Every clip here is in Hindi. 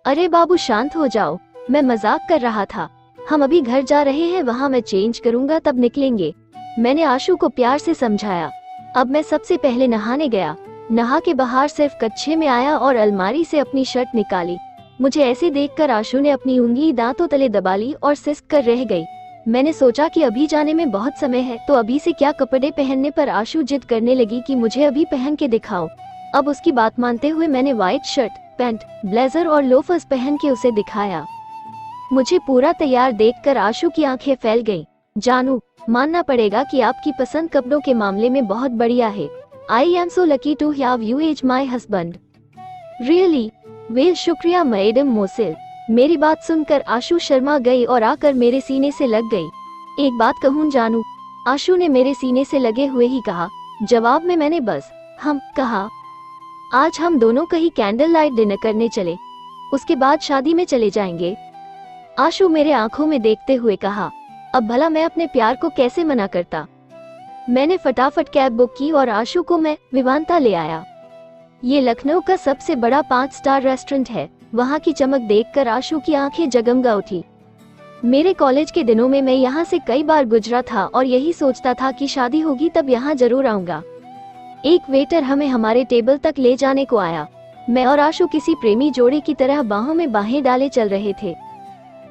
अरे बाबू शांत हो जाओ, मैं मजाक कर रहा था। हम अभी घर जा रहे हैं, वहाँ मैं चेंज करूंगा तब निकलेंगे। मैंने आशु को प्यार से समझाया। अब मैं सबसे पहले नहाने गया। नहा के बाहर सिर्फ कच्छे में आया और अलमारी से अपनी शर्ट निकाली। मुझे ऐसे देखकर आशु ने अपनी उंगली दांतों तले दबा ली और सिसक कर रह गई। मैंने सोचा कि अभी जाने में बहुत समय है, तो अभी से क्या कपड़े पहनने पर आशु जिद करने लगी कि मुझे अभी पहन के दिखाओ। अब उसकी बात मानते हुए मैंने व्हाइट शर्ट, पैंट, ब्लेजर और लोफर्स पहन के उसे दिखाया। मुझे पूरा तैयार देखकर आशु की आंखें फैल गईं। जानू, मानना पड़ेगा कि आपकी पसंद कपड़ों के मामले में बहुत बढ़िया है। I am so lucky to have you as my husband. Really? Well शुक्रिया मैडम मोसिल। मेरी बात सुनकर आशु शर्मा गई और आकर मेरे सीने से लग गई। एक बात कहूँ जानू, आशु ने मेरे सीने से लगे हुए ही कहा। जवाब में मैंने बस हम कहा। आज हम दोनों कहीं कैंडल लाइट डिनर करने चले, उसके बाद शादी में चले जाएंगे। आशु मेरे आंखों में देखते हुए कहा। अब भला मैं अपने प्यार को कैसे मना करता। मैंने फटाफट कैब बुक की और आशु को मैं विवांता ले आया। ये लखनऊ का सबसे बड़ा 5 स्टार रेस्टोरेंट है। वहाँ की चमक देखकर आशु की आंखें जगमगा उठी। मेरे कॉलेज के दिनों में मैं यहाँ से कई बार गुजरा था और यही सोचता था कि शादी होगी तब यहाँ जरूर आऊंगा। एक वेटर हमें हमारे टेबल तक ले जाने को आया। मैं और आशु किसी प्रेमी जोड़े की तरह बाहों में बाहें डाले चल रहे थे।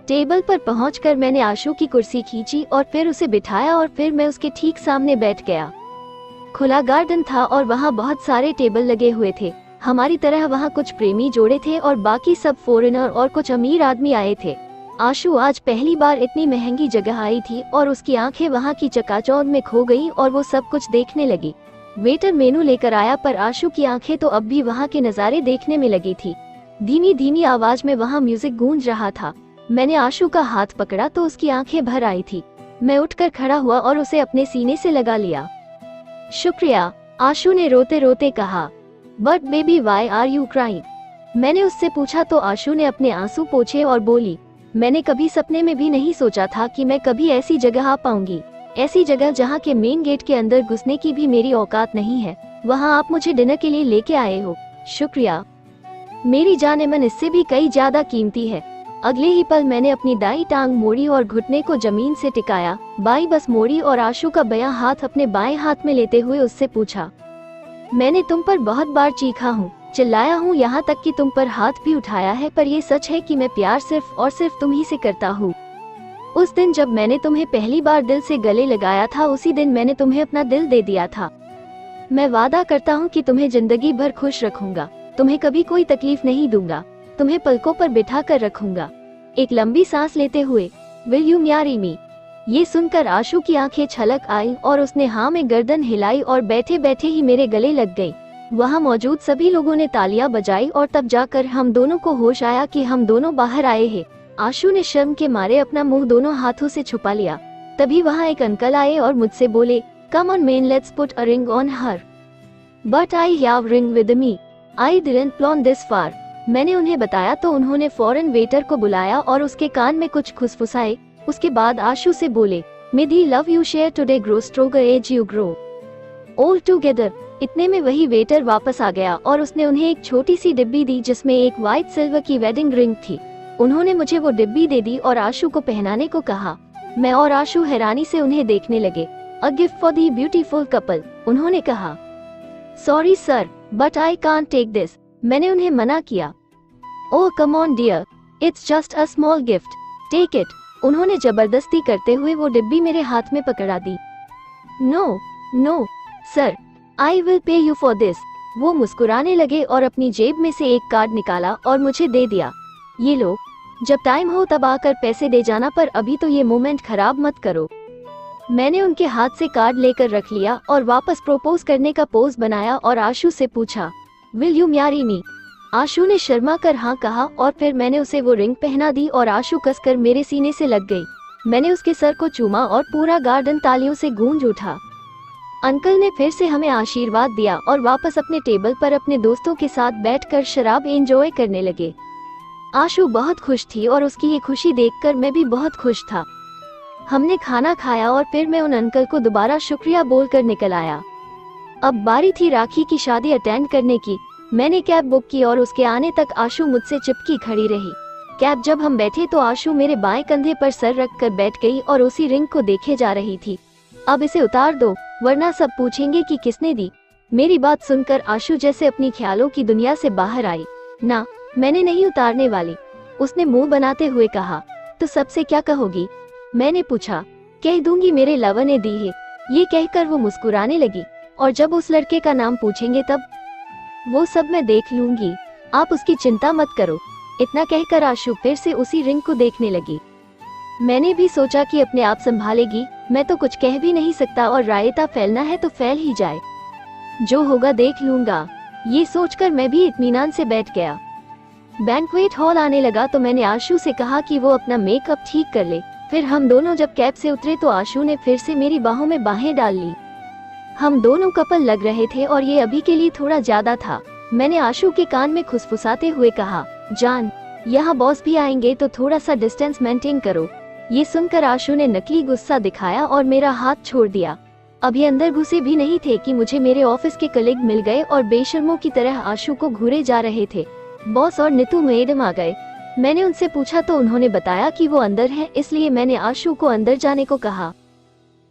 टेबल पर पहुंचकर मैंने आशु की कुर्सी खींची और फिर उसे बिठाया और फिर मैं उसके ठीक सामने बैठ गया। खुला गार्डन था और वहाँ बहुत सारे टेबल लगे हुए थे। हमारी तरह वहाँ कुछ प्रेमी जोड़े थे और बाकी सब फॉरेनर और कुछ अमीर आदमी आए थे। आशु आज पहली बार इतनी महंगी जगह आई थी और उसकी आंखें वहाँ की चकाचौंध में खो गईं और वो सब कुछ देखने लगी। वेटर मेनू लेकर आया पर आशु की आंखें तो अब भी वहाँ के नज़ारे देखने में लगी थी। धीमी धीमी आवाज में वहाँ म्यूजिक गूंज रहा था। मैंने आशु का हाथ पकड़ा तो उसकी आंखें भर आई थी। मैं उठकर खड़ा हुआ और उसे अपने सीने से लगा लिया। शुक्रिया, आशु ने रोते रोते कहा। But baby why are you crying? मैंने उससे पूछा तो आशु ने अपने आंसू पोंछे और बोली, मैंने कभी सपने में भी नहीं सोचा था कि मैं कभी ऐसी जगह आ पाऊंगी। ऐसी जगह जहाँ के मेन गेट के अंदर घुसने की भी मेरी औकात नहीं है। वहाँ आप मुझे डिनर के लिए लेके आए हो, शुक्रिया। मेरी जाने मन इससे भी कई ज्यादा कीमती है। अगले ही पल मैंने अपनी दाई टांग मोड़ी और घुटने को जमीन से टिकाया। बाई बस मोड़ी और आशु का बायां हाथ अपने बाएं हाथ में लेते हुए उससे पूछा, मैंने तुम पर बहुत बार चीखा हूँ, चिल्लाया हूँ, यहाँ तक कि तुम पर हाथ भी उठाया है, पर ये सच है कि मैं प्यार सिर्फ और सिर्फ तुम ही से करता हूँ। उस दिन जब मैंने तुम्हें पहली बार दिल से गले लगाया था, उसी दिन मैंने तुम्हें अपना दिल दे दिया था। मैं वादा करता हूँ कि तुम्हें जिंदगी भर खुश रखूंगा, तुम्हें कभी कोई तकलीफ नहीं दूंगा, तुम्हें पलकों पर बिठा कर रखूंगा। एक लंबी सांस लेते हुए, विल यू मैरी मी? ये सुनकर आशु की आंखें छलक आई और उसने हाँ में गर्दन हिलाई और बैठे बैठे ही मेरे गले लग गई। वहाँ मौजूद सभी लोगों ने तालियां बजाई और तब जाकर हम दोनों को होश आया कि हम दोनों बाहर आए हैं। आशु ने शर्म के मारे अपना मुंह दोनों हाथों से छुपा लिया। तभी वहाँ एक अंकल आए और मुझसे बोले, come on man, let's put a ring on her. But I have ring with me, I didn't plan this far. मैंने उन्हें बताया तो उन्होंने फौरन वेटर को बुलाया और उसके कान में कुछ खुसफुसाए। उसके बाद आशु से बोले, may the love you share today grow stronger as you grow all together. इतने में वही वेटर वापस आ गया और उसने उन्हें एक छोटी सी डिब्बी दी जिसमें एक व्हाइट सिल्वर की वेडिंग रिंग थी। उन्होंने मुझे वो डिब्बी दे दी और आशु को पहनाने को कहा। मैं और आशु हैरानी से उन्हें देखने लगे। A gift for the beautiful couple, उन्होंने कहा। Sorry sir, but I can't take this, मैंने उन्हें मना किया। Oh come on dear, it's just a small gift, take it. उन्होंने जबरदस्ती करते हुए वो डिब्बी मेरे हाथ में पकड़ा दी। No no sir, I will pay you for this. वो मुस्कुराने लगे और अपनी जेब में से एक कार्ड निकाला और मुझे दे दिया। ये लो, जब टाइम हो तब आकर पैसे दे जाना, पर अभी तो ये मोमेंट खराब मत करो। मैंने उनके हाथ से कार्ड लेकर रख लिया और वापस प्रपोज करने का पोज बनाया और आशु से पूछा, विल यू मैरी मी? आशु ने शर्मा कर हाँ कहा और फिर मैंने उसे वो रिंग पहना दी और आशु कसकर मेरे सीने से लग गई। मैंने उसके सर को चूमा और पूरा गार्डन तालियों से गूंज उठा। अंकल ने फिर से हमें आशीर्वाद दिया और वापस अपने टेबल पर अपने दोस्तों के साथ बैठकर शराब एंजॉय करने लगे। आशु बहुत खुश थी और उसकी ये खुशी देखकर मैं भी बहुत खुश था। हमने खाना खाया और फिर मैं उन अंकल को दोबारा शुक्रिया बोलकर निकल आया। अब बारी थी राखी की शादी अटेंड करने की। मैंने कैब बुक की और उसके आने तक आशु मुझसे चिपकी खड़ी रही। कैब जब हम बैठे तो आशु मेरे बाएं कंधे पर सर रख कर बैठ गई और उसी रिंग को देखे जा रही थी। अब इसे उतार दो, वरना सब पूछेंगे कि किसने दी। मेरी बात सुनकर आशु जैसे अपनी ख्यालों की दुनिया से बाहर आई। ना, मैंने नहीं उतारने वाली, उसने मुंह बनाते हुए कहा। तो सबसे क्या कहोगी? मैंने पूछा। कह दूंगी मेरे लवर ने दी है, ये कहकर वो मुस्कुराने लगी। और जब उस लड़के का नाम पूछेंगे तब? वो सब मैं देख लूंगी, आप उसकी चिंता मत करो। इतना कहकर आशु फिर से उसी रिंग को देखने लगी। मैंने भी सोचा कि अपने आप संभालेगी, मैं तो कुछ कह भी नहीं सकता और रायता फैलना है तो फैल ही जाए, जो होगा देख लूंगा। ये सोचकर मैं भी इत्मीनान से बैठ गया। बैंक्वेट हॉल आने लगा तो मैंने आशु से कहा कि वो अपना मेकअप ठीक कर ले। फिर हम दोनों जब कैब से उतरे तो आशु ने फिर से मेरी बाहों में बाहें डाल ली। हम दोनों कपल लग रहे थे और ये अभी के लिए थोड़ा ज्यादा था। मैंने आशु के कान में खुसफुसाते हुए कहा, जान, यहाँ बॉस भी आएंगे तो थोड़ा सा डिस्टेंस मेंटेन करो। ये सुनकर आशु ने नकली गुस्सा दिखाया और मेरा हाथ छोड़ दिया। अभी अंदर घुसे भी नहीं थे कि मुझे मेरे ऑफिस के कलीग मिल गए और बेशर्मों की तरह आशु को घूरे जा रहे थे। बॉस और नीतू मैडम आ गए। मैंने उनसे पूछा तो उन्होंने बताया कि वो अंदर हैं, इसलिए मैंने आशु को अंदर जाने को कहा।